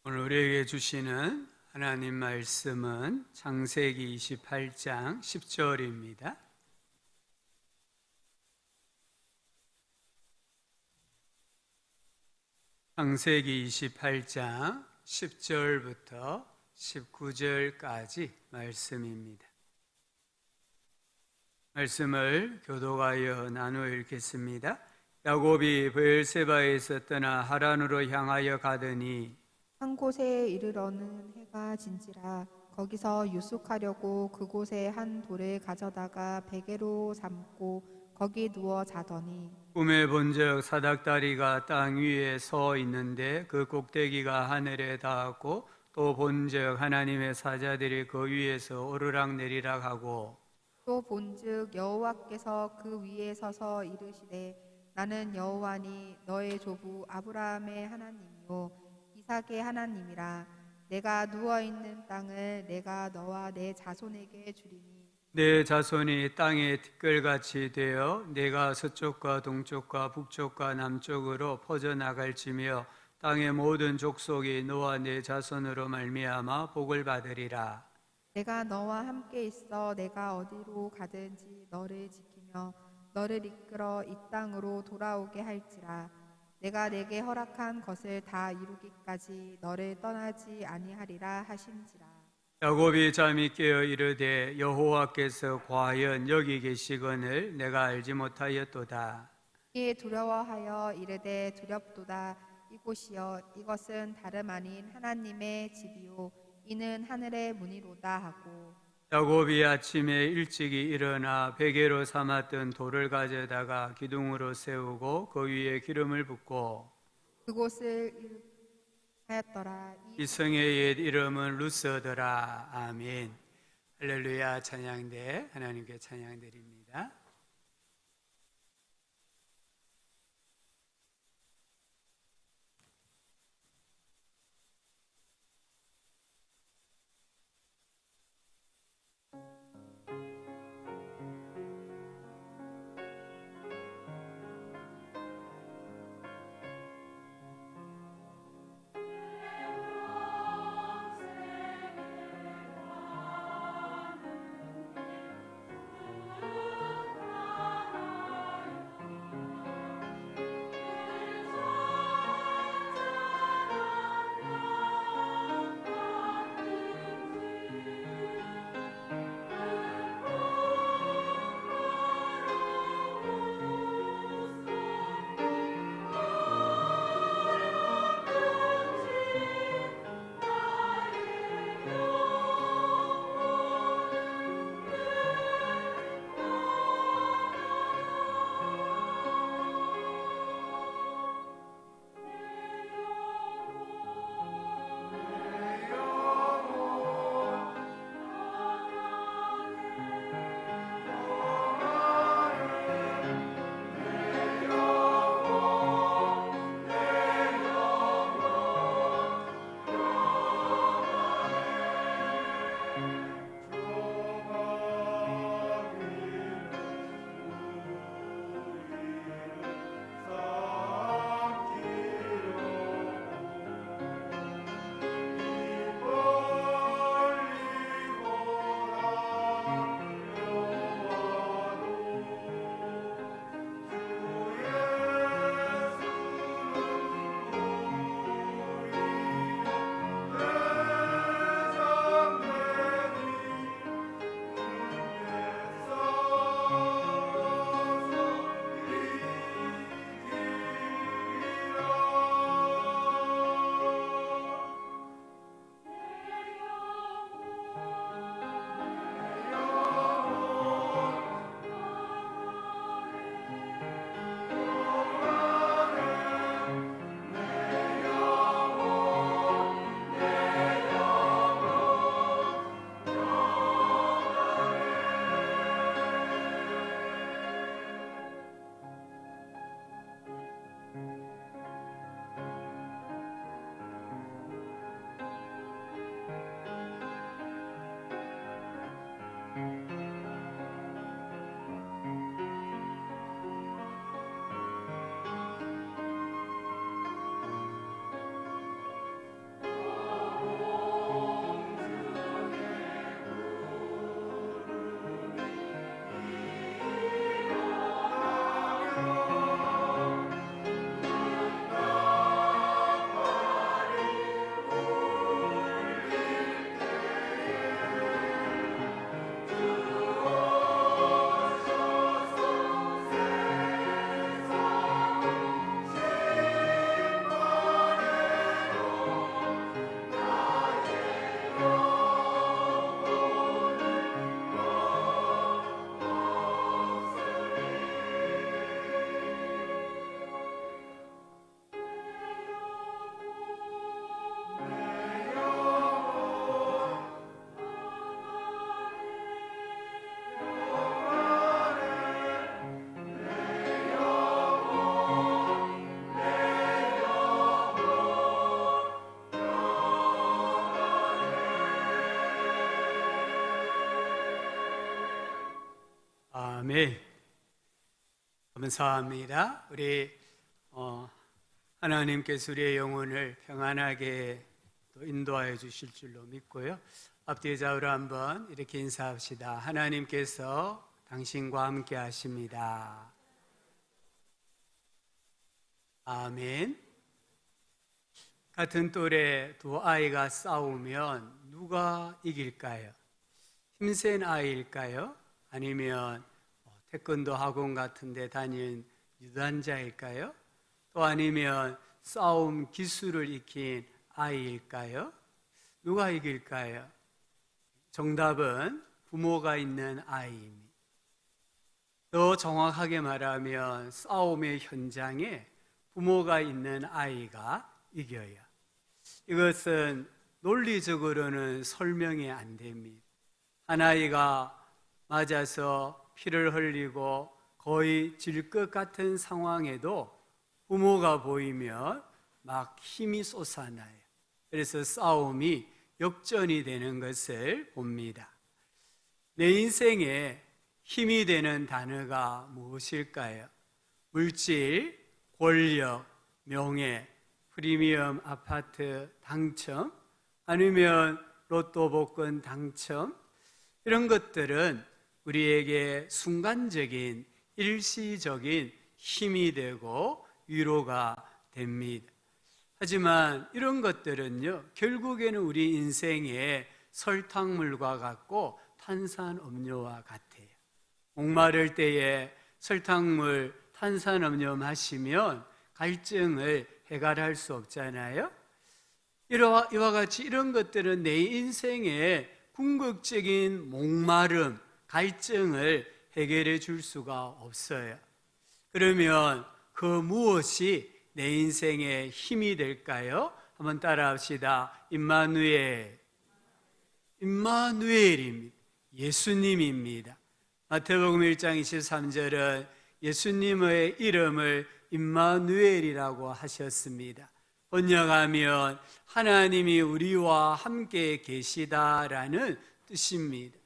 오늘 우리에게 주시는 하나님 말씀은 창세기 28장 10절입니다. 창세기 28장 10절부터 19절까지 말씀입니다. 말씀을 교독하여 나누어 읽겠습니다. 야곱이 브엘세바에서 떠나 하란으로 향하여 가더니 한 곳에 이르러는 해가 진지라. 거기서 유숙하려고 그곳에 한 돌을 가져다가 베개로 삼고 거기 누워 자더니 꿈에 본적 사닥다리가 땅 위에 서 있는데 그 꼭대기가 하늘에 닿았고 또 본적 하나님의 사자들이 그 위에서 오르락 내리락 하고 또 본즉 여호와께서 그 위에 서서 이르시되 나는 여호와니 너의 조부 아브라함의 하나님이요 이삭의 하나님이라. 내가 누워 있는 땅을 내가 너와 내 자손에게 주리니 내 자손이 땅의 티끌같이 되어 내가 서쪽과 동쪽과 북쪽과 남쪽으로 퍼져나갈지며 땅의 모든 족속이 너와 내 자손으로 말미암아 복을 받으리라. 내가 너와 함께 있어 내가 어디로 가든지 너를 지키며 너를 이끌어 이 땅으로 돌아오게 할지라. 내가 내게 허락한 것을 다 이루기까지 너를 떠나지 아니하리라 하신지라. 야곱이 잠이 깨어 이르되 여호와께서 과연 여기 계시거늘 내가 알지 못하였도다. 이에 두려워하여 이르되 두렵도다. 이곳이여 이것은 다름 아닌 하나님의 집이요 이는 하늘의 문이로다 하고 야곱이 아침에 일찍이 일어나 베개로 삼았던 돌을 가져다가 기둥으로 세우고 그 위에 기름을 붓고 그곳을 하였더라. 이 성의 옛 이름은 루스더라. 아멘. 할렐루야. 찬양대 하나님께 찬양드립니다. 아멘. 감사합니다. 우리 하나님께서 우리의 영혼을 평안하게 또 인도하여 주실 줄로 믿고요. 앞뒤 좌우로 한번 이렇게 인사합시다. 하나님께서 당신과 함께 하십니다. 아멘. 같은 또래 두 아이가 싸우면 누가 이길까요? 힘센 아이일까요? 아니면 태권도 학원 같은 데 다닌 유단자일까요? 또 아니면 싸움 기술을 익힌 아이일까요? 누가 이길까요? 정답은 부모가 있는 아이입니다. 더 정확하게 말하면 싸움의 현장에 부모가 있는 아이가 이겨요. 이것은 논리적으로는 설명이 안 됩니다. 한 아이가 맞아서 피를 흘리고 거의 질 것 같은 상황에도 부모가 보이면 막 힘이 솟아나요. 그래서 싸움이 역전이 되는 것을 봅니다. 내 인생에 힘이 되는 단어가 무엇일까요? 물질, 권력, 명예, 프리미엄 아파트 당첨, 아니면 로또 복권 당첨, 이런 것들은 우리에게 순간적인 일시적인 힘이 되고 위로가 됩니다. 하지만 이런 것들은요, 결국에는 우리 인생의 설탕물과 같고 탄산음료와 같아요. 목마를 때에 설탕물, 탄산음료 마시면 갈증을 해결할 수 없잖아요. 이와 같이 이런 것들은 내 인생의 궁극적인 목마름, 갈증을 해결해 줄 수가 없어요. 그러면 그 무엇이 내 인생의 힘이 될까요? 한번 따라합시다. 임마누엘. 임마누엘입니다. 예수님입니다. 마태복음 1장 23절은 예수님의 이름을 임마누엘이라고 하셨습니다. 번역하면 하나님이 우리와 함께 계시다라는 뜻입니다.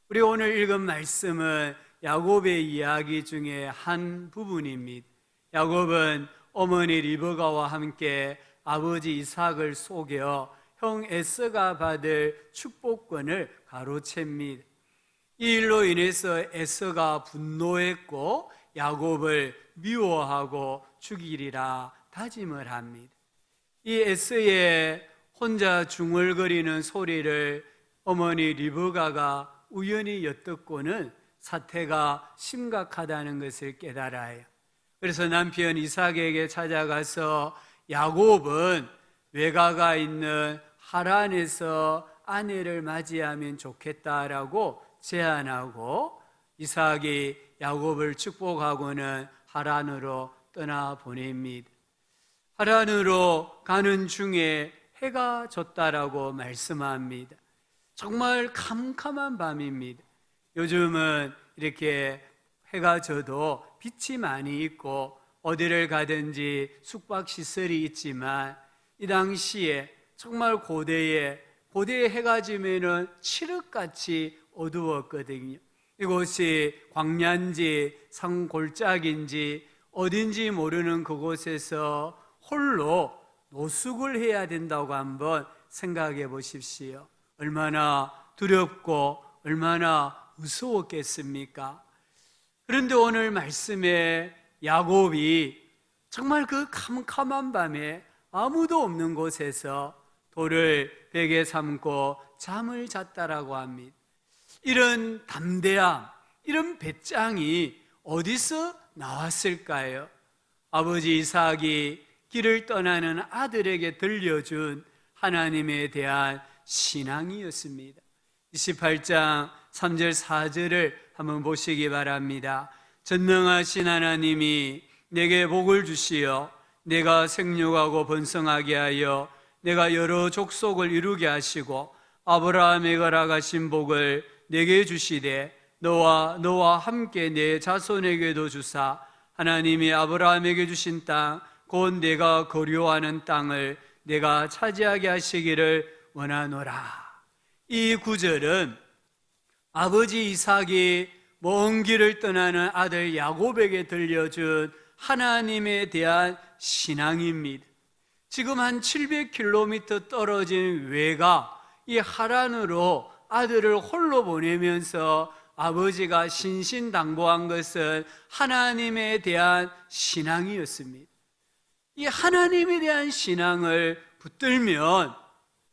우리 오늘 읽은 말씀은 야곱의 이야기 중에 한 부분입니다. 야곱은 어머니 리브가와 함께 아버지 이삭을 속여 형 에서가 받을 축복권을 가로챕니다. 이 일로 인해서 에서가 분노했고 야곱을 미워하고 죽이리라 다짐을 합니다. 이 에서의 혼자 중얼거리는 소리를 어머니 리브가가 우연히 엿듣고는 사태가 심각하다는 것을 깨달아요. 그래서 남편 이삭에게 찾아가서 야곱은 외가가 있는 하란에서 아내를 맞이하면 좋겠다라고 제안하고 이삭이 야곱을 축복하고는 하란으로 떠나보냅니다. 하란으로 가는 중에 해가 졌다라고 말씀합니다. 정말 캄캄한 밤입니다. 요즘은 이렇게 해가 져도 빛이 많이 있고 어디를 가든지 숙박시설이 있지만 이 당시에 정말 고대에 해가 지면은 칠흑같이 어두웠거든요. 이곳이 광야인지 산골짜기인지 어딘지 모르는 그곳에서 홀로 노숙을 해야 된다고 한번 생각해 보십시오. 얼마나 두렵고 얼마나 무서웠겠습니까? 그런데 오늘 말씀에 야곱이 정말 그 캄캄한 밤에 아무도 없는 곳에서 돌을 베개 삼고 잠을 잤다라고 합니다. 이런 담대함, 이런 배짱이 어디서 나왔을까요? 아버지 이삭이 길을 떠나는 아들에게 들려준 하나님에 대한 신앙이었습니다. 28장 3절 4절을 한번 보시기 바랍니다. 전능하신 하나님이 내게 복을 주시어 내가 생육하고 번성하게 하여 내가 여러 족속을 이루게 하시고 아브라함에 걸어가신 복을 내게 주시되 너와 함께 내 자손에게도 주사 하나님이 아브라함에게 주신 땅 곧 내가 거류하는 땅을 내가 차지하게 하시기를 원하노라. 이 구절은 아버지 이삭이 먼 길을 떠나는 아들 야곱에게 들려준 하나님에 대한 신앙입니다. 지금 한 700km 떨어진 외가 이 하란으로 아들을 홀로 보내면서 아버지가 신신당부한 것은 하나님에 대한 신앙이었습니다. 이 하나님에 대한 신앙을 붙들면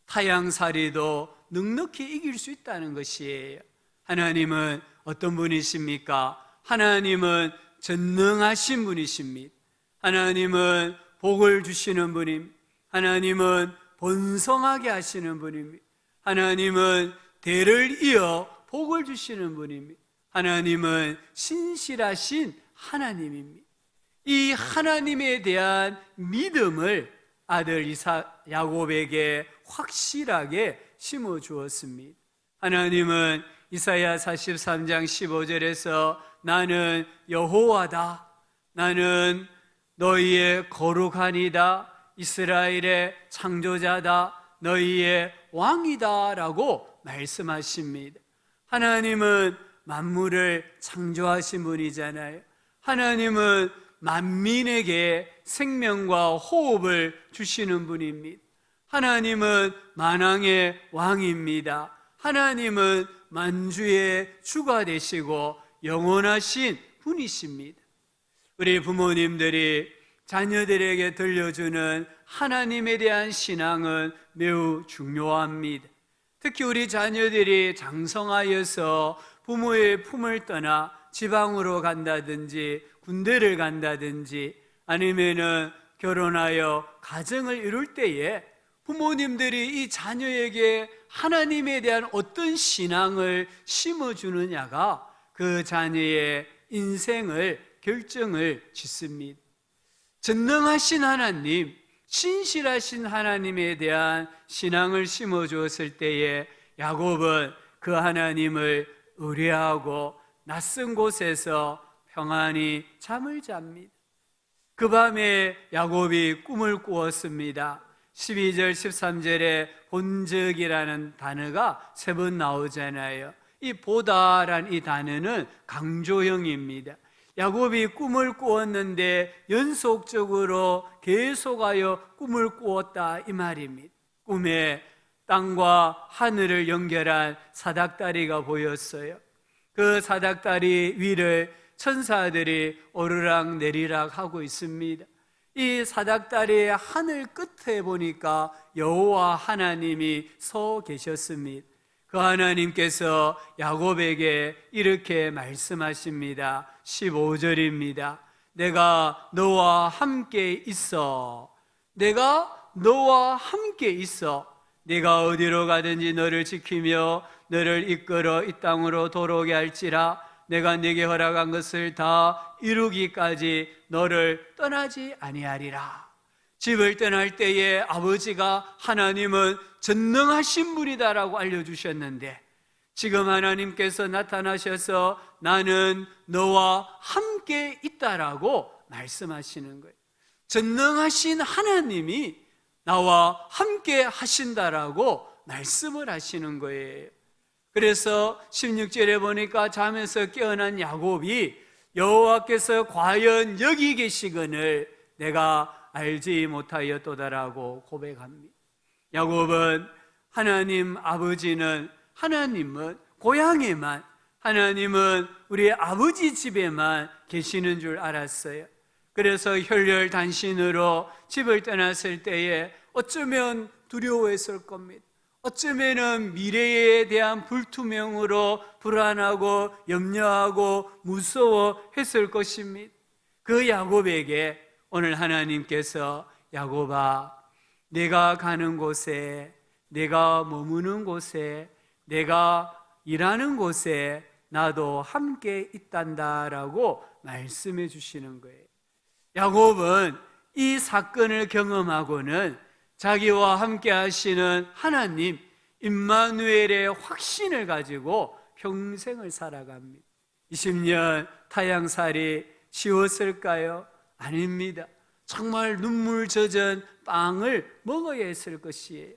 타향살이도 넉넉히 이길 수 있다는 것이에요. 하나님은 어떤 분이십니까? 하나님은 전능하신 분이십니다. 하나님은 복을 주시는 분입니다. 하나님은 번성하게 하시는 분입니다. 하나님은 대를 이어 복을 주시는 분입니다. 하나님은 신실하신 하나님입니다. 이 하나님에 대한 믿음을 아들 야곱에게 확실하게 심어 주었습니다. 하나님은 이사야 43장 15절에서 나는 여호와다, 나는 너희의 거룩하니다, 이스라엘의 창조자다, 너희의 왕이다 라고 말씀하십니다. 하나님은 만물을 창조하신 분이잖아요. 하나님은 만민에게 생명과 호흡을 주시는 분입니다. 하나님은 만왕의 왕입니다. 하나님은 만주의 주가 되시고 영원하신 분이십니다. 우리 부모님들이 자녀들에게 들려주는 하나님에 대한 신앙은 매우 중요합니다. 특히 우리 자녀들이 장성하여서 부모의 품을 떠나 지방으로 간다든지 군대를 간다든지 아니면은 결혼하여 가정을 이룰 때에 부모님들이 이 자녀에게 하나님에 대한 어떤 신앙을 심어주느냐가 그 자녀의 인생을 결정을 짓습니다. 전능하신 하나님, 신실하신 하나님에 대한 신앙을 심어주었을 때에 야곱은 그 하나님을 의뢰하고 낯선 곳에서 평안히 잠을 잡니다. 그 밤에 야곱이 꿈을 꾸었습니다. 12절 13절에 본적이라는 단어가 3번 나오잖아요. 이 보다란 이 단어는 강조형입니다. 야곱이 꿈을 꾸었는데 연속적으로 계속하여 꿈을 꾸었다 이 말입니다. 꿈에 땅과 하늘을 연결한 사닥다리가 보였어요. 그 사닥다리 위를 천사들이 오르락 내리락 하고 있습니다. 이 사닥다리의 하늘 끝에 보니까 여호와 하나님이 서 계셨습니다. 그 하나님께서 야곱에게 이렇게 말씀하십니다. 15절입니다. 내가 너와 함께 있어. 내가 너와 함께 있어. 네가 어디로 가든지 너를 지키며 너를 이끌어 이 땅으로 돌아오게 할지라. 내가 네게 허락한 것을 다 이루기까지 너를 떠나지 아니하리라. 집을 떠날 때에 아버지가 하나님은 전능하신 분이다라고 알려주셨는데 지금 하나님께서 나타나셔서 나는 너와 함께 있다라고 말씀하시는 거예요. 전능하신 하나님이 나와 함께 하신다라고 말씀을 하시는 거예요. 그래서 16절에 보니까 잠에서 깨어난 야곱이 여호와께서 과연 여기 계시거늘 내가 알지 못하였도다라고 고백합니다. 야곱은 하나님 아버지는 하나님은 고향에만 하나님은 우리 아버지 집에만 계시는 줄 알았어요. 그래서 혈혈단신으로 집을 떠났을 때에 어쩌면 두려워했을 겁니다. 어쩌면 미래에 대한 불투명으로 불안하고 염려하고 무서워했을 것입니다. 그 야곱에게 오늘 하나님께서 야곱아, 내가 가는 곳에, 내가 머무는 곳에, 내가 일하는 곳에 나도 함께 있단다라고 말씀해 주시는 거예요. 야곱은 이 사건을 경험하고는 자기와 함께 하시는 하나님 임마누엘의 확신을 가지고 평생을 살아갑니다. 20년 타향살이 쉬웠을까요? 아닙니다. 정말 눈물 젖은 빵을 먹어야 했을 것이에요.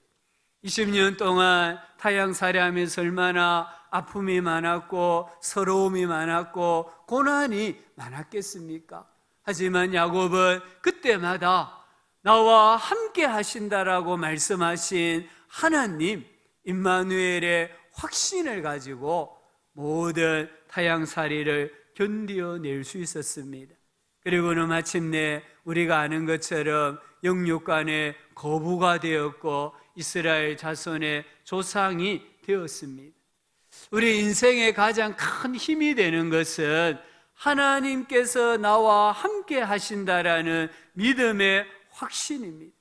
20년 동안 타향살이하면서 얼마나 아픔이 많았고 서러움이 많았고 고난이 많았겠습니까? 하지만 야곱은 그때마다 나와 함께 하신다라고 말씀하신 하나님 임마누엘의 확신을 가지고 모든 타향살이를 견디어낼 수 있었습니다. 그리고는 마침내 우리가 아는 것처럼 영육간의 거부가 되었고 이스라엘 자손의 조상이 되었습니다. 우리 인생의 가장 큰 힘이 되는 것은 하나님께서 나와 함께 하신다라는 믿음의 확신입니다.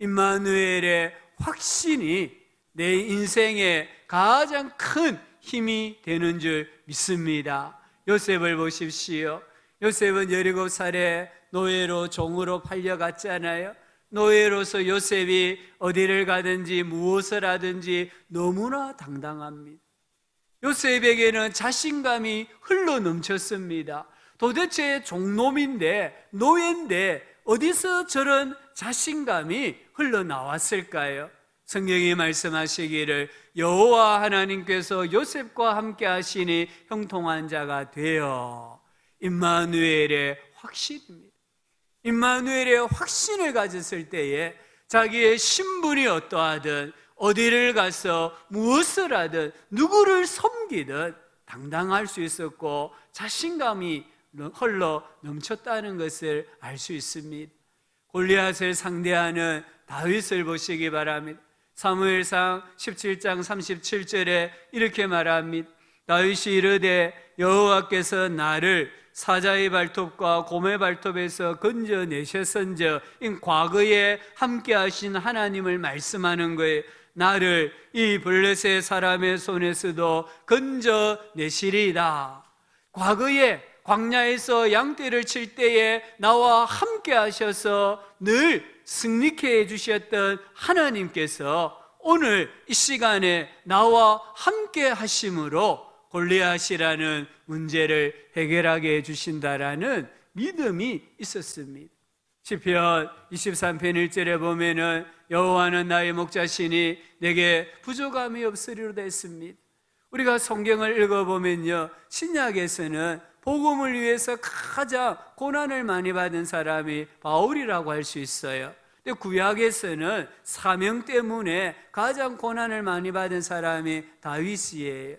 임마누엘의 확신이 내 인생의 가장 큰 힘이 되는 줄 믿습니다. 요셉을 보십시오. 요셉은 17살에 노예로 종으로 팔려갔잖아요. 노예로서 요셉이 어디를 가든지 무엇을 하든지 너무나 당당합니다. 요셉에게는 자신감이 흘러 넘쳤습니다. 도대체 종놈인데 노예인데 어디서 저런 자신감이 흘러나왔을까요? 성경이 말씀하시기를 여호와 하나님께서 요셉과 함께 하시니 형통한 자가 되어 임마누엘의 확신입니다. 임마누엘의 확신을 가졌을 때에 자기의 신분이 어떠하든 어디를 가서 무엇을 하든 누구를 섬기든 당당할 수 있었고 자신감이 흘러 넘쳤다는 것을 알 수 있습니다. 골리앗을 상대하는 다윗을 보시기 바랍니다. 사무엘상 17장 37절에 이렇게 말합니다. 다윗이 이르되 여호와께서 나를 사자의 발톱과 곰의 발톱에서 건져내셨은즉 과거에 함께 하신 하나님을 말씀하는 거예요. 나를 이 블레셋 사람의 손에서도 건져내시리이다. 과거에 광야에서 양떼를 칠 때에 나와 함께 하셔서 늘 승리케 해주셨던 하나님께서 오늘 이 시간에 나와 함께 하심으로 골리앗이라는 문제를 해결하게 해주신다라는 믿음이 있었습니다. 시편 23편 1절에 보면은 여호와는 나의 목자시니 내게 부족함이 없으리로다 했습니다. 우리가 성경을 읽어보면요, 신약에서는 복음을 위해서 가장 고난을 많이 받은 사람이 바울이라고 할 수 있어요. 근데 구약에서는 사명 때문에 가장 고난을 많이 받은 사람이 다윗이에요.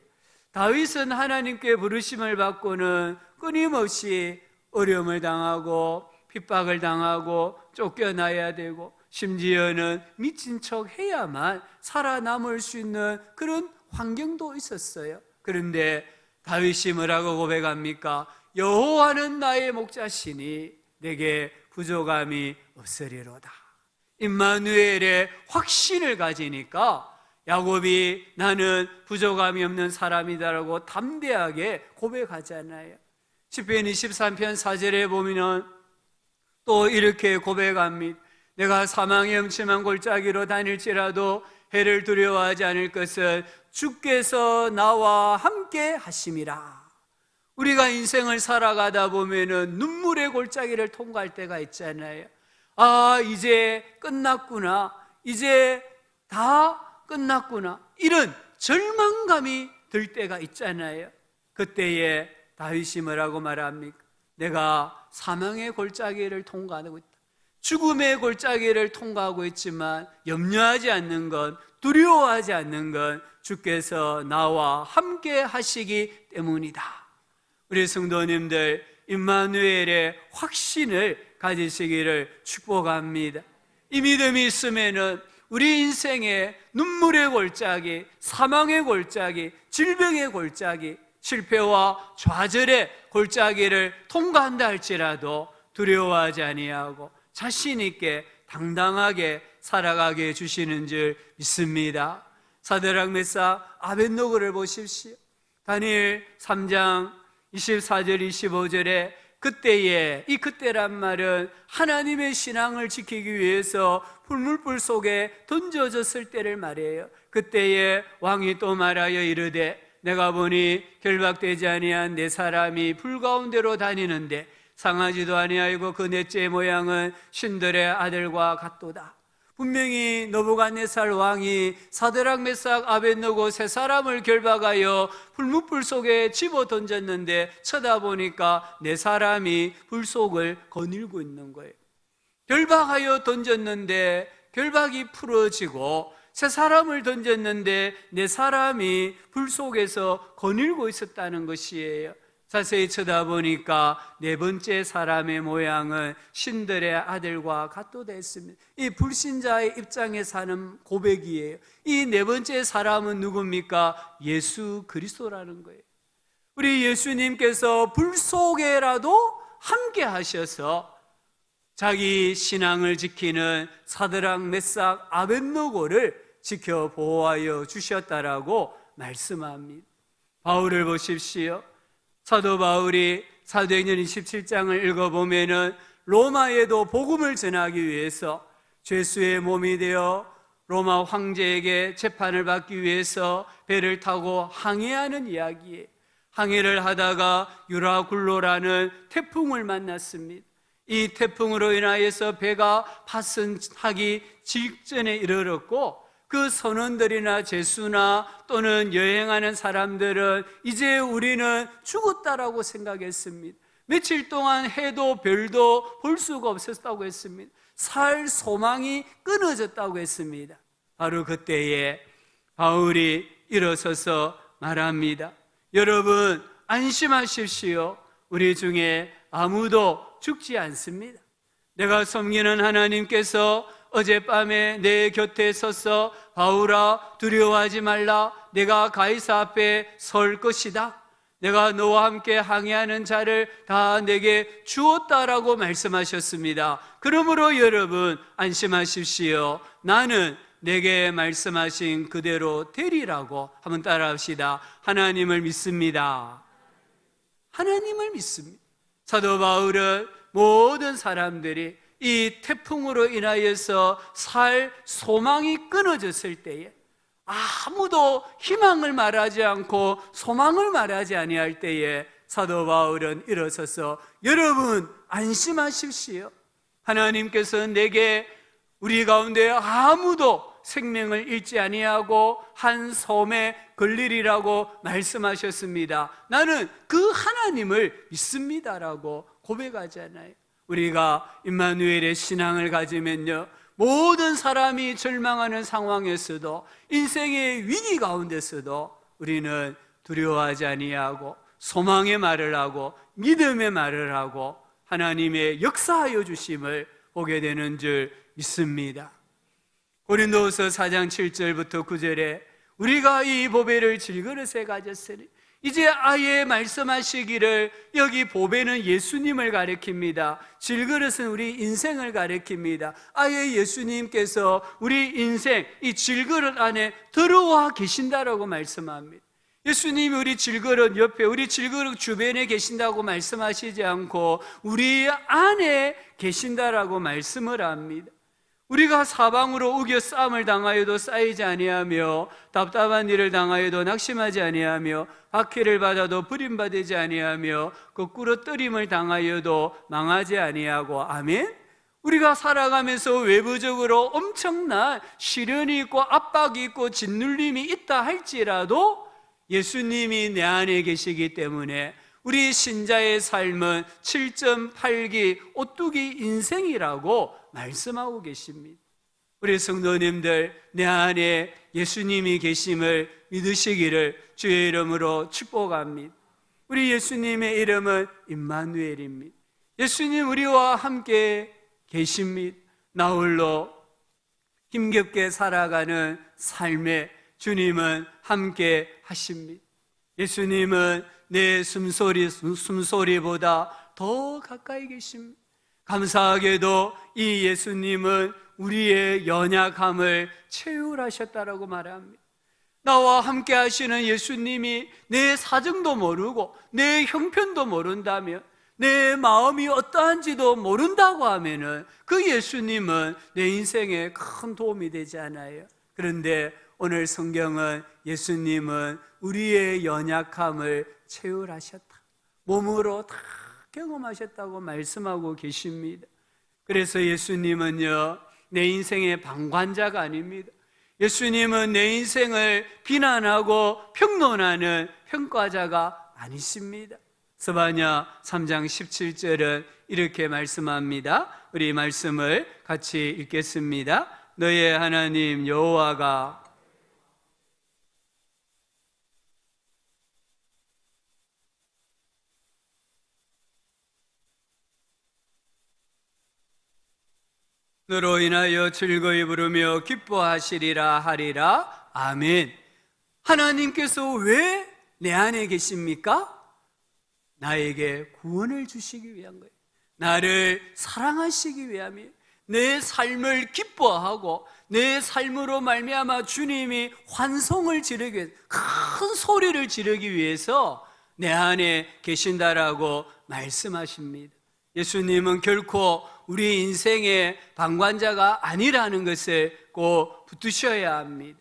다윗은 하나님께 부르심을 받고는 끊임없이 어려움을 당하고 핍박을 당하고 쫓겨나야 되고 심지어는 미친 척 해야만 살아남을 수 있는 그런 환경도 있었어요. 그런데 다윗이 뭐라고 고백합니까? 여호와는 나의 목자시니 내게 부족함이 없으리로다. 임마누엘의 확신을 가지니까 야곱이 나는 부족함이 없는 사람이다라고 담대하게 고백하잖아요. 시편 23편 4절에 보면 또 이렇게 고백합니다. 내가 사망의 음침한 골짜기로 다닐지라도 해를 두려워하지 않을 것은 주께서 나와 함께 하심이라. 우리가 인생을 살아가다 보면은 눈물의 골짜기를 통과할 때가 있잖아요. 아, 이제 끝났구나. 이제 다 끝났구나. 이런 절망감이 들 때가 있잖아요. 그때에 다윗이 뭐라고 말합니까? 내가 사망의 골짜기를 통과하고 있다. 죽음의 골짜기를 통과하고 있지만 염려하지 않는 건, 두려워하지 않는 건 주께서 나와 함께 하시기 때문이다. 우리 성도님들, 임마누엘의 확신을 가지시기를 축복합니다. 이 믿음이 있으면은 우리 인생의 눈물의 골짜기, 사망의 골짜기, 질병의 골짜기, 실패와 좌절의 골짜기를 통과한다 할지라도 두려워하지 아니하고 자신 있게 당당하게 살아가게 해주시는 줄 믿습니다. 사드락 메삭 아벳노고를 보십시오. 다니엘 3장 24절 25절에 그때에, 이 그때란 말은 하나님의 신앙을 지키기 위해서 불물불 속에 던져졌을 때를 말해요. 그때에 왕이 또 말하여 이르되 내가 보니 결박되지 아니한 내 사람이 불 가운데로 다니는데 상하지도 아니하고 그 넷째 모양은 신들의 아들과 같도다. 분명히 느부갓네살 왕이 사드락 메삭 아벳느고 세 사람을 결박하여 불뭇불 속에 집어 던졌는데 쳐다보니까 네 사람이 불 속을 거닐고 있는 거예요. 결박하여 던졌는데 결박이 풀어지고 세 사람을 던졌는데 네 사람이 불 속에서 거닐고 있었다는 것이에요. 자세히 쳐다보니까 네 번째 사람의 모양은 신들의 아들과 같도다 했습니다. 이 불신자의 입장에서 하는 고백이에요. 이 네 번째 사람은 누굽니까? 예수 그리스도라는 거예요. 우리 예수님께서 불 속에라도 함께 하셔서 자기 신앙을 지키는 사드락 메삭 아벳느고를 지켜 보호하여 주셨다라고 말씀합니다. 바울을 보십시오. 사도 바울이 사도행전 27장을 읽어보면은 로마에도 복음을 전하기 위해서 죄수의 몸이 되어 로마 황제에게 재판을 받기 위해서 배를 타고 항해하는 이야기에 항해를 하다가 유라굴로라는 태풍을 만났습니다. 이 태풍으로 인하여서 배가 파손하기 직전에 이르렀고 그 선원들이나 죄수나 또는 여행하는 사람들은 이제 우리는 죽었다라고 생각했습니다. 며칠 동안 해도 별도 볼 수가 없었다고 했습니다. 살 소망이 끊어졌다고 했습니다. 바로 그때에 바울이 일어서서 말합니다. 여러분 안심하십시오. 우리 중에 아무도 죽지 않습니다. 내가 섬기는 하나님께서 어젯밤에 내 곁에 서서 바울아 두려워하지 말라. 내가 가이사 앞에 설 것이다. 내가 너와 함께 항해하는 자를 다 내게 주었다라고 말씀하셨습니다. 그러므로 여러분 안심하십시오. 나는 내게 말씀하신 그대로 되리라고 한번 따라합시다. 하나님을 믿습니다. 하나님을 믿습니다. 사도 바울은 모든 사람들이 이 태풍으로 인하여서 살 소망이 끊어졌을 때에 아무도 희망을 말하지 않고 소망을 말하지 아니할 때에 사도 바울은 일어서서 여러분 안심하십시오. 하나님께서 내게 우리 가운데 아무도 생명을 잃지 아니하고 한 섬에 걸리리라고 말씀하셨습니다. 나는 그 하나님을 믿습니다라고 고백하잖아요. 우리가 임마누엘의 신앙을 가지면요, 모든 사람이 절망하는 상황에서도 인생의 위기 가운데서도 우리는 두려워하지 아니하고 소망의 말을 하고 믿음의 말을 하고 하나님의 역사하여 주심을 보게 되는 줄 믿습니다. 고린도후서 4장 7절부터 9절에 우리가 이 보배를 질그릇에 가졌으니 이제 아예 말씀하시기를 여기 보배는 예수님을 가리킵니다. 질그릇은 우리 인생을 가리킵니다. 아예 예수님께서 우리 인생 이 질그릇 안에 들어와 계신다라고 말씀합니다. 예수님이 우리 질그릇 옆에 우리 질그릇 주변에 계신다고 말씀하시지 않고 우리 안에 계신다라고 말씀을 합니다. 우리가 사방으로 우겨 싸움을 당하여도 쌓이지 아니하며 답답한 일을 당하여도 낙심하지 아니하며 박해를 받아도 버림받지 아니하며 거꾸로 뜨림을 당하여도 망하지 아니하고 아멘. 우리가 살아가면서 외부적으로 엄청난 시련이 있고 압박이 있고 짓눌림이 있다 할지라도 예수님이 내 안에 계시기 때문에 우리 신자의 삶은 7.8기 오뚜기 인생이라고 말씀하고 계십니다. 우리 성도님들 내 안에 예수님이 계심을 믿으시기를 주의 이름으로 축복합니다. 우리 예수님의 이름은 임마누엘입니다. 예수님 우리와 함께 계십니다. 나홀로 힘겹게 살아가는 삶에 주님은 함께 하십니다. 예수님은 내 숨소리보다 더 가까이 계십니다. 감사하게도 이 예수님은 우리의 연약함을 채울하셨다라고 말합니다. 나와 함께 하시는 예수님이 내 사정도 모르고 내 형편도 모른다면 내 마음이 어떠한지도 모른다고 하면은 그 예수님은 내 인생에 큰 도움이 되지 않아요. 그런데 오늘 성경은 예수님은 우리의 연약함을 채울하셨다. 몸으로 다 경험하셨다고 말씀하고 계십니다. 그래서 예수님은요 내 인생의 방관자가 아닙니다. 예수님은 내 인생을 비난하고 평론하는 평가자가 아니십니다. 스바냐 3장 17절은 이렇게 말씀합니다. 우리 말씀을 같이 읽겠습니다. 너의 하나님 여호와가 너로 인하여 즐거이 부르며 기뻐하시리라 하리라. 아멘. 하나님께서 왜 내 안에 계십니까? 나에게 구원을 주시기 위한 거예요. 나를 사랑하시기 위함이에요. 내 삶을 기뻐하고 내 삶으로 말미암아 주님이 환송을 지르기 위해서, 큰 소리를 지르기 위해서 내 안에 계신다라고 말씀하십니다. 예수님은 결코 우리 인생의 방관자가 아니라는 것을 꼭 붙드셔야 합니다.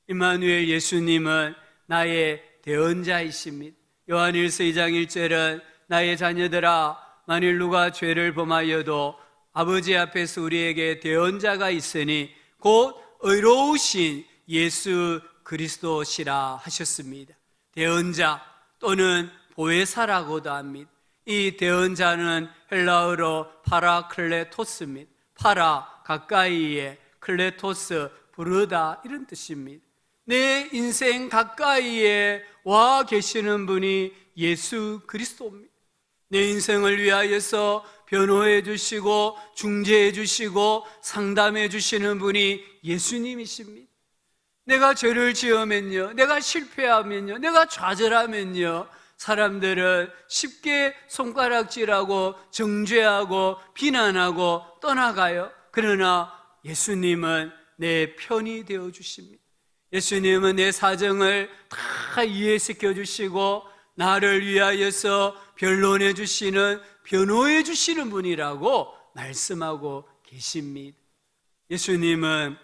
임마누엘 예수님은 나의 대언자이십니다. 요한일서 2장 1절은 나의 자녀들아 만일 누가 죄를 범하여도 아버지 앞에서 우리에게 대언자가 있으니 곧 의로우신 예수 그리스도시라 하셨습니다. 대언자 또는 보혜사라고도 합니다. 이 대언자는 헬라어로 파라클레토스입니다. 파라 가까이에, 클레토스 부르다, 이런 뜻입니다. 내 인생 가까이에 와 계시는 분이 예수 그리스도입니다. 내 인생을 위하여서 변호해 주시고 중재해 주시고 상담해 주시는 분이 예수님이십니다. 내가 죄를 지으면요, 내가 실패하면요, 내가 좌절하면요, 사람들은 쉽게 손가락질하고 정죄하고 비난하고 떠나가요. 그러나 예수님은 내 편이 되어 주십니다. 예수님은 내 사정을 다 이해시켜 주시고 나를 위하여서 변론해 주시는, 변호해 주시는 분이라고 말씀하고 계십니다. 예수님은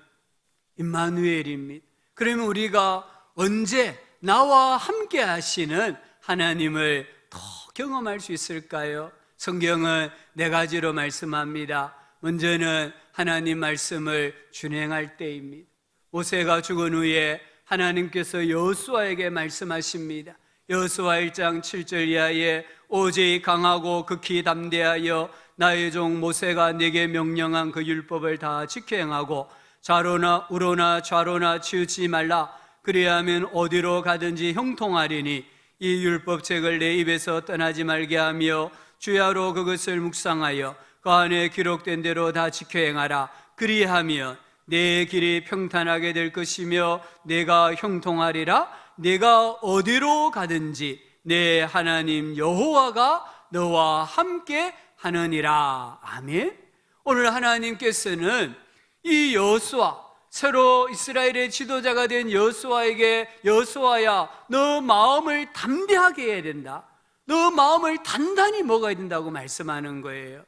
임마누엘입니다. 그러면 우리가 언제 나와 함께 하시는 하나님을 더 경험할 수 있을까요? 성경은 네 가지로 말씀합니다. 먼저는 하나님 말씀을 준행할 때입니다. 모세가 죽은 후에 하나님께서 여호수아에게 말씀하십니다. 여호수아 1장 7절 이하에 오직 강하고 극히 담대하여 나의 종 모세가 내게 명령한 그 율법을 다 지켜 행하고 좌로나 우로나 좌로나 치우치지 말라. 그리하면 어디로 가든지 형통하리니 이 율법책을 내 입에서 떠나지 말게 하며 주야로 그것을 묵상하여 그 안에 기록된 대로 다 지켜 행하라. 그리하면 내 길이 평탄하게 될 것이며 내가 형통하리라. 내가 어디로 가든지 내 하나님 여호와가 너와 함께 하느니라. 아멘. 오늘 하나님께서는 이 여호수아, 새로 이스라엘의 지도자가 된 여호수아에게 여호수아야, 너 마음을 담대하게 해야 된다. 너 마음을 단단히 먹어야 된다고 말씀하는 거예요.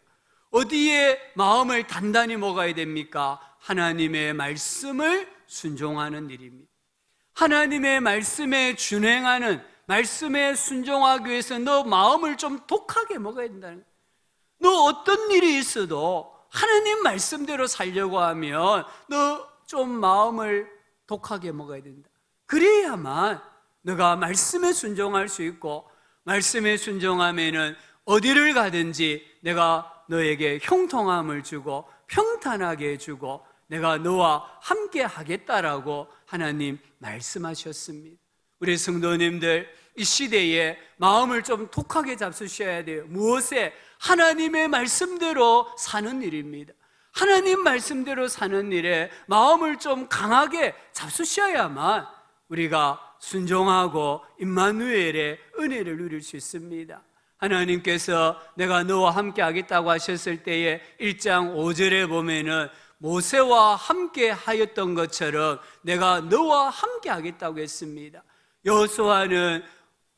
어디에 마음을 단단히 먹어야 됩니까? 하나님의 말씀을 순종하는 일입니다. 하나님의 말씀에 준행하는, 말씀에 순종하기 위해서 너 마음을 좀 독하게 먹어야 된다는 거예요. 너 어떤 일이 있어도 하나님 말씀대로 살려고 하면 너 좀 마음을 독하게 먹어야 된다. 그래야만 너가 말씀에 순종할 수 있고, 말씀에 순종하면은 어디를 가든지 내가 너에게 형통함을 주고 평탄하게 해주고 내가 너와 함께 하겠다라고 하나님 말씀하셨습니다. 우리 성도님들, 이 시대에 마음을 좀 독하게 잡수셔야 돼요. 무엇에? 하나님의 말씀대로 사는 일입니다. 하나님 말씀대로 사는 일에 마음을 좀 강하게 잡수셔야만 우리가 순종하고 임마누엘의 은혜를 누릴 수 있습니다. 하나님께서 내가 너와 함께 하겠다고 하셨을 때에 1장 5절에 보면은 모세와 함께 하였던 것처럼 내가 너와 함께 하겠다고 했습니다. 여호수아는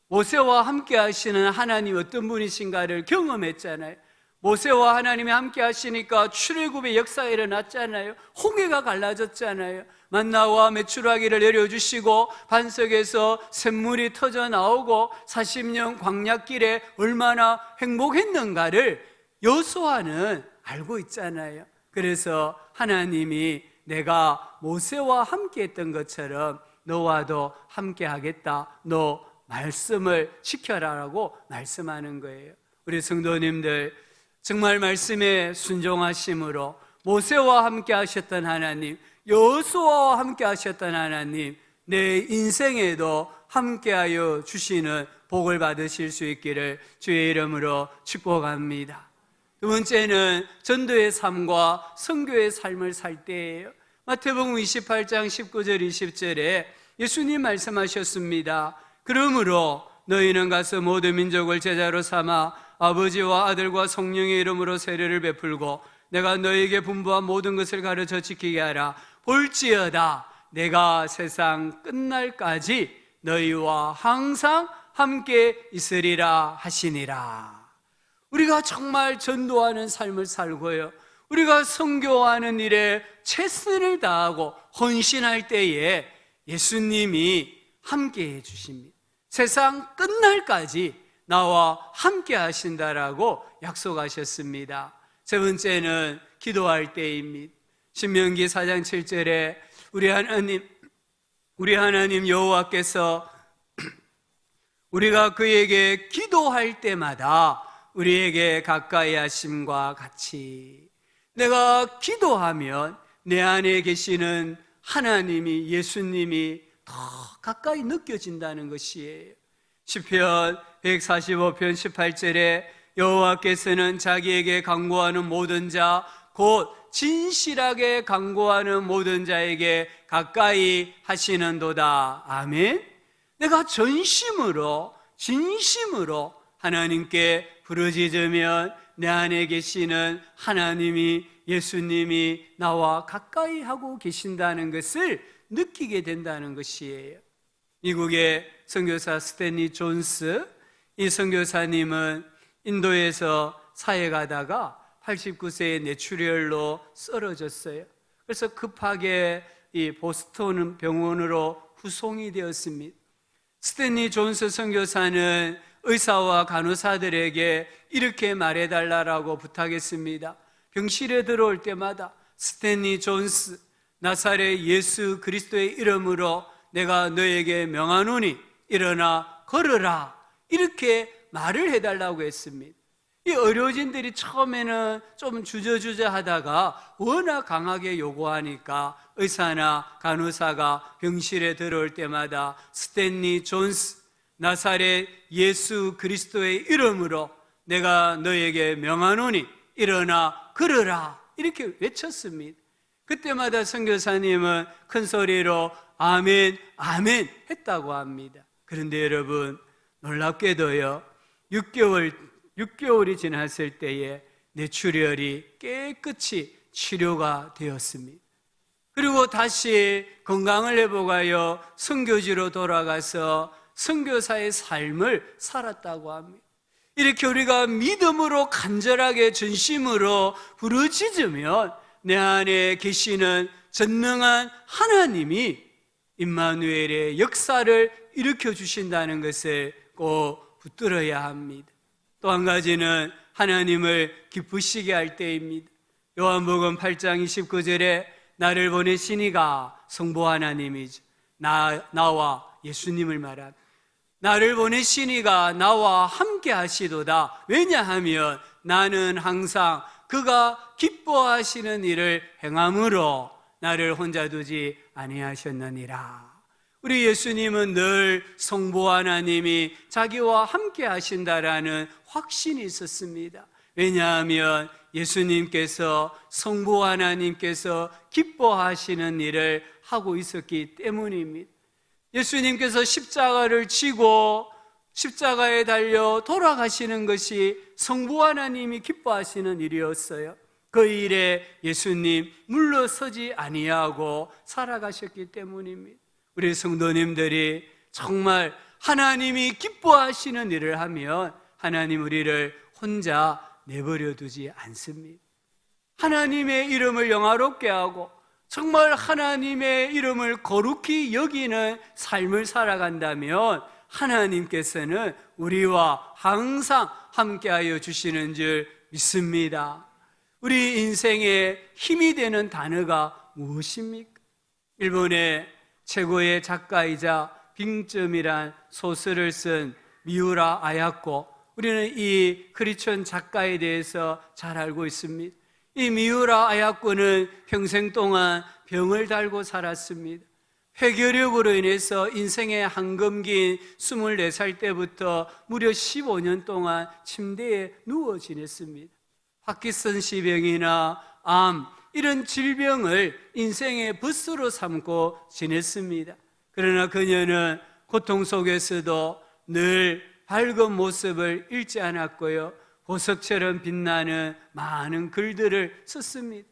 모세와 함께 하시는 하나님 어떤 분이신가를 경험했잖아요. 모세와 하나님이 함께 하시니까 출애굽의 역사가 일어났잖아요. 홍해가 갈라졌잖아요. 만나와 메추라기를 내려주시고 반석에서 샘물이 터져 나오고 40년 광야길에 얼마나 행복했는가를 여호수아는 알고 있잖아요. 그래서 하나님이 내가 모세와 함께 했던 것처럼 너와도 함께 하겠다. 너 말씀을 지켜라라고 말씀하는 거예요. 우리 성도님들, 정말 말씀에 순종하심으로 모세와 함께 하셨던 하나님, 여호수아와 함께 하셨던 하나님, 내 인생에도 함께하여 주시는 복을 받으실 수 있기를 주의 이름으로 축복합니다. 두 번째는 전도의 삶과 선교의 삶을 살 때예요. 마태복음 28장 19절 20절에 예수님 말씀하셨습니다. 그러므로 너희는 가서 모든 민족을 제자로 삼아 아버지와 아들과 성령의 이름으로 세례를 베풀고 내가 너희에게 분부한 모든 것을 가르쳐 지키게 하라. 볼지어다 내가 세상 끝날까지 너희와 항상 함께 있으리라 하시니라. 우리가 정말 전도하는 삶을 살고요, 우리가 선교하는 일에 최선을 다하고 헌신할 때에 예수님이 함께 해주십니다. 세상 끝날까지 나와 함께 하신다라고 약속하셨습니다. 세 번째는 기도할 때입니다. 신명기 4장 7절에 우리 하나님 여호와께서 우리가 그에게 기도할 때마다 우리에게 가까이 하심과 같이, 내가 기도하면 내 안에 계시는 하나님이, 예수님이 더 가까이 느껴진다는 것이에요. 시편 145편 18절에 여호와께서는 자기에게 간구하는 모든 자, 곧 진실하게 간구하는 모든 자에게 가까이 하시는도다. 아멘. 내가 진심으로 하나님께 부르짖으면 내 안에 계시는 하나님이, 예수님이 나와 가까이 하고 계신다는 것을 느끼게 된다는 것이에요. 미국의 선교사 스탠리 존스, 이 선교사님은 인도에서 사해 가다가 89세의 뇌출혈로 쓰러졌어요. 그래서 급하게 이 보스턴 병원으로 후송이 되었습니다. 스탠리 존스 선교사는 의사와 간호사들에게 이렇게 말해달라고 부탁했습니다. 병실에 들어올 때마다 스탠리 존스, 나사렛 예수 그리스도의 이름으로 내가 너에게 명하노니 일어나 걸으라, 이렇게 말을 해달라고 했습니다. 이 의료진들이 처음에는 좀 주저주저하다가 워낙 강하게 요구하니까 의사나 간호사가 병실에 들어올 때마다 스탠리 존스, 나사렛 예수 그리스도의 이름으로 내가 너에게 명하노니 일어나 걸으라, 이렇게 외쳤습니다. 그때마다 선교사님은 큰 소리로 아멘, 아멘 했다고 합니다. 그런데 여러분, 놀랍게도요, 6개월이 지났을 때에 뇌출혈이 깨끗이 치료가 되었습니다. 그리고 다시 건강을 회복하여 선교지로 돌아가서 선교사의 삶을 살았다고 합니다. 이렇게 우리가 믿음으로 간절하게 전심으로 부르짖으면 내 안에 계시는 전능한 하나님이 임마누엘의 역사를 일으켜 주신다는 것을 꼭 붙들어야 합니다. 또 한 가지는 하나님을 기쁘시게 할 때입니다. 요한복음 8장 29절에 나를 보내시니가 성부 하나님이죠. 나와 예수님을 말합니다. 나를 보내시니가 나와 함께 하시도다. 왜냐하면 나는 항상 그가 기뻐하시는 일을 행함으로 나를 혼자 두지 아니하셨느니라. 우리 예수님은 늘 성부 하나님이 자기와 함께 하신다라는 확신이 있었습니다. 왜냐하면 예수님께서, 성부 하나님께서 기뻐하시는 일을 하고 있었기 때문입니다. 예수님께서 십자가를 지고 십자가에 달려 돌아가시는 것이 성부 하나님이 기뻐하시는 일이었어요. 그 일에 예수님 물러서지 아니하고 살아가셨기 때문입니다. 우리 성도님들이 정말 하나님이 기뻐하시는 일을 하면 하나님 우리를 혼자 내버려 두지 않습니다. 하나님의 이름을 영화롭게 하고 정말 하나님의 이름을 거룩히 여기는 삶을 살아간다면 하나님께서는 우리와 항상 함께하여 주시는 줄 믿습니다. 우리 인생에 힘이 되는 단어가 무엇입니까? 일본의 최고의 작가이자 빙점이란 소설을 쓴 미우라 아야코, 우리는 이 크리스천 작가에 대해서 잘 알고 있습니다. 이 미우라 아야코는 평생 동안 병을 달고 살았습니다. 폐결핵으로 인해서 인생의 한검기인 24살 때부터 무려 15년 동안 침대에 누워 지냈습니다. 파킨슨씨 병이나 암, 이런 질병을 인생의 버스로 삼고 지냈습니다. 그러나 그녀는 고통 속에서도 늘 밝은 모습을 잃지 않았고요, 보석처럼 빛나는 많은 글들을 썼습니다.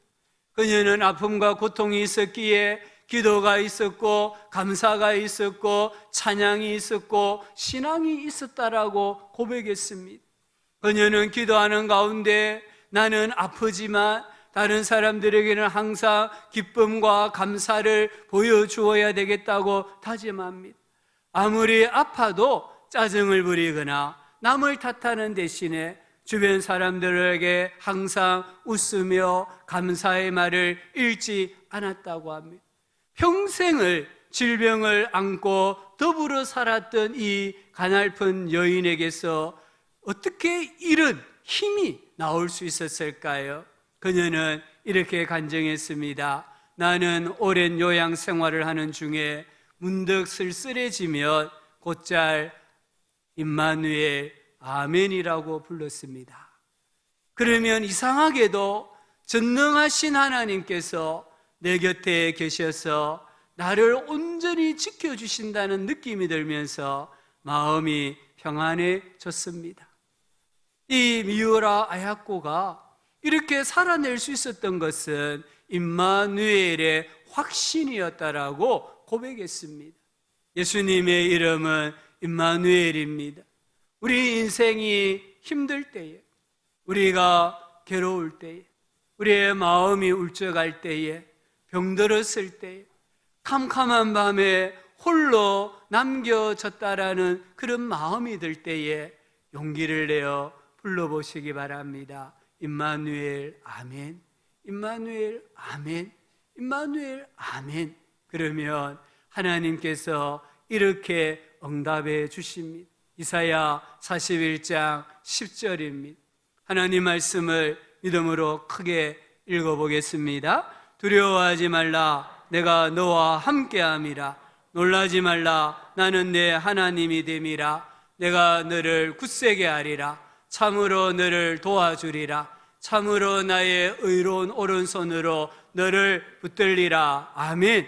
그녀는 아픔과 고통이 있었기에 기도가 있었고 감사가 있었고 찬양이 있었고 신앙이 있었다라고 고백했습니다. 그녀는 기도하는 가운데 나는 아프지만 다른 사람들에게는 항상 기쁨과 감사를 보여주어야 되겠다고 다짐합니다. 아무리 아파도 짜증을 부리거나 남을 탓하는 대신에 주변 사람들에게 항상 웃으며 감사의 말을 잃지 않았다고 합니다. 평생을 질병을 안고 더불어 살았던 이 가냘픈 여인에게서 어떻게 이런 힘이 나올 수 있었을까요? 그녀는 이렇게 간증했습니다. 나는 오랜 요양 생활을 하는 중에 문득 쓸쓸해지면 곧잘 임마누엘 아멘이라고 불렀습니다. 그러면 이상하게도 전능하신 하나님께서 내 곁에 계셔서 나를 온전히 지켜주신다는 느낌이 들면서 마음이 평안해졌습니다. 이 미우라 아야코가 이렇게 살아낼 수 있었던 것은 임마누엘의 확신이었다라고 고백했습니다. 예수님의 이름은 임마누엘입니다. 우리 인생이 힘들 때에, 우리가 괴로울 때에, 우리의 마음이 울적할 때에, 병들었을 때에, 캄캄한 밤에 홀로 남겨졌다라는 그런 마음이 들 때에 용기를 내어 불러보시기 바랍니다. 임마누엘 아멘, 임마누엘 아멘, 임마누엘 아멘. 그러면 하나님께서 이렇게 응답해 주십니다. 이사야 41장 10절입니다. 하나님 말씀을 믿음으로 크게 읽어보겠습니다. 두려워하지 말라, 내가 너와 함께함이라. 놀라지 말라, 나는 내 하나님이 됨이라. 내가 너를 굳세게 하리라. 참으로 너를 도와주리라. 참으로 나의 의로운 오른손으로 너를 붙들리라. 아멘.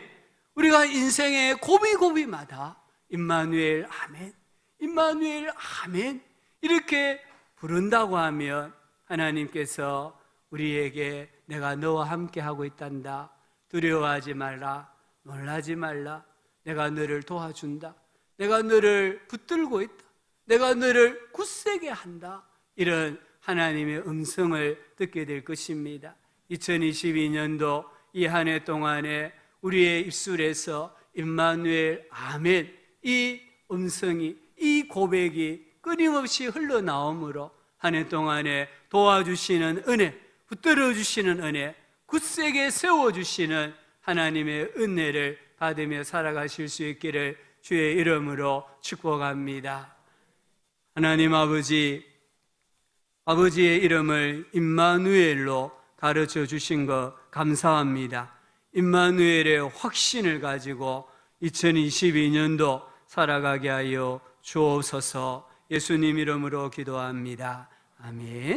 우리가 인생의 고비고비마다 임마누엘 아멘, 임마누엘 아멘 이렇게 부른다고 하면 하나님께서 우리에게 내가 너와 함께 하고 있단다, 두려워하지 말라, 놀라지 말라, 내가 너를 도와준다, 내가 너를 붙들고 있다, 내가 너를 굳세게 한다, 이런 하나님의 음성을 듣게 될 것입니다. 2022년도 이 한 해 동안에 우리의 입술에서 임마누엘 아멘, 이 음성이, 이 고백이 끊임없이 흘러나오므로 한 해 동안에 도와주시는 은혜, 붙들어 주시는 은혜, 굳세게 세워주시는 하나님의 은혜를 받으며 살아가실 수 있기를 주의 이름으로 축복합니다. 하나님 아버지, 아버지의 이름을 임마누엘로 가르쳐 주신 것 감사합니다. 임마누엘의 확신을 가지고 2022년도 살아가게 하여 주옵소서. 예수님 이름으로 기도합니다. 아멘.